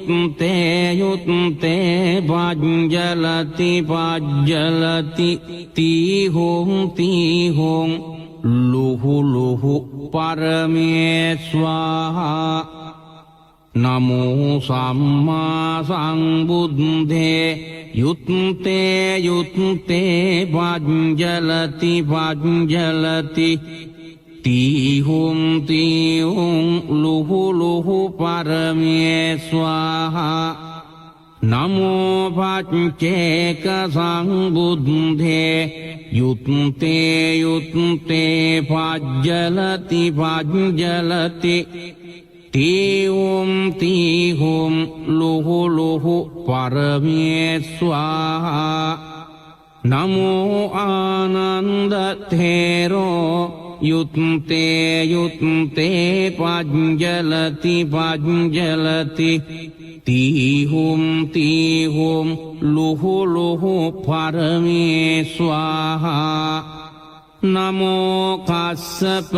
යුත්තේ යුත්තේ පජ්ජලති පජ්ජලති තීහොං තීහොං ලුහු ලුහු පරමේස්වාහා නමෝ සම්මා සංබුද්දේ යුත්තේ යුත්තේ පජ්ජලති පජ්ජලති තීහොං තීහොං ලුහු ලුහු පරමේස්වාහා නමෝ පච්චේක සංබුද්දේ යුත්තේ යුත්තේ පජ්ජලති පජ්ජලති තීහොං තීහොං ලුහු ලුහු පරමේස්වාහා නමෝ ආනන්ද තේරෝ යුත්තේ යුත්තේ පජ්ජලති පජ්ජලති තීහොං තීහොං ලුහු ලුහු පරමේස්වාහා නමෝ කස්සප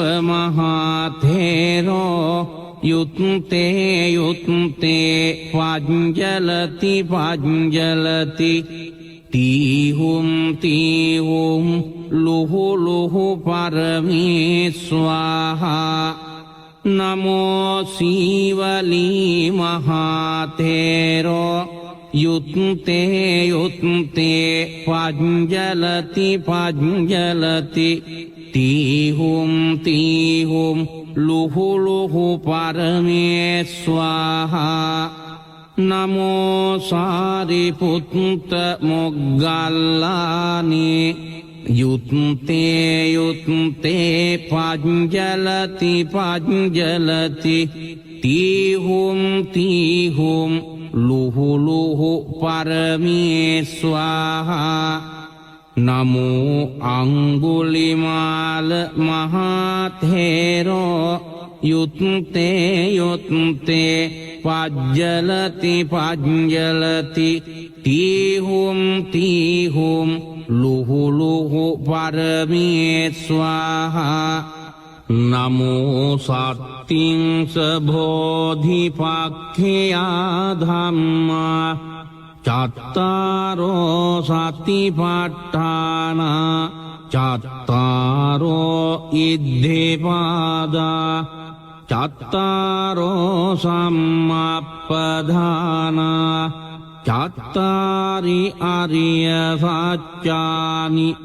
මහතේරෝ යුත්තේ යුත්තේ පජ්ජලති පජ්ජලති තීහොං තීහොං ලුහු ලුහු පරමේස්වාහා නමෝ සීවලී මහතේරෝ යුත්තේ යුත්තේ පජ්ජලති පජ්ජලති තීහොං තීහොං ලුහු ලුහු පරමේස්වාහා නමෝ සාරිපුත්ත මොග්ගල්ලානි යුත්තේ යුත්තේ පජ්ජලති පජ්ජලති තීහොං තීහොං ලුහු ලුහු පරමේස්වාහා නමෝ අංගුලිමාල මහතේරෝ යුත්තේ යුත්තේ පජ්ජලති පජ්ජලති තීහොං තීහොං ලුහු ලුහු පරමේස්වාහා නමෝ සත්තිංස බෝධිපක්ඛයා ධම්මා චත්තාරෝ සතිපට්ඨාන චත්තාරෝ ඉද්ධිපාදා චත්තාරෝ සම්මප්පදාන චත්තාරි අරිය සත්‍යානි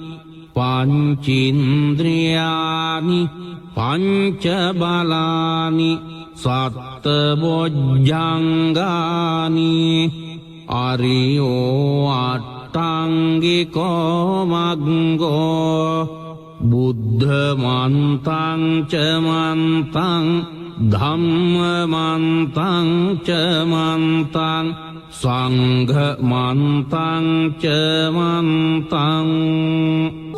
පංචින්ද්‍රියානි පංච බලානි සත්ත බොජ්ජංගානි අරියෝ අට්ටංගිකෝ මග්ගෝ බුද්ධ මන්තං ච මන්තං ධම්ම මන්තං ච මන්තං සංඝ මන්තං ච මන්තං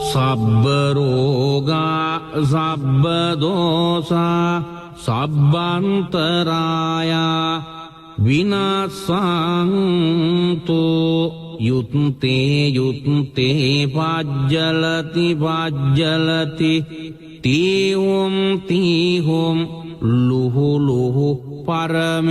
සබ්බ රෝගා සබ්බ දෝසා සබ්බන්තරායා විනාසන්තු යුත්තේ යුත්තේ පජ්ජලති පජ්ජලති තීහොං තීහොං ලුහු ලුහු පරමේස්වාහා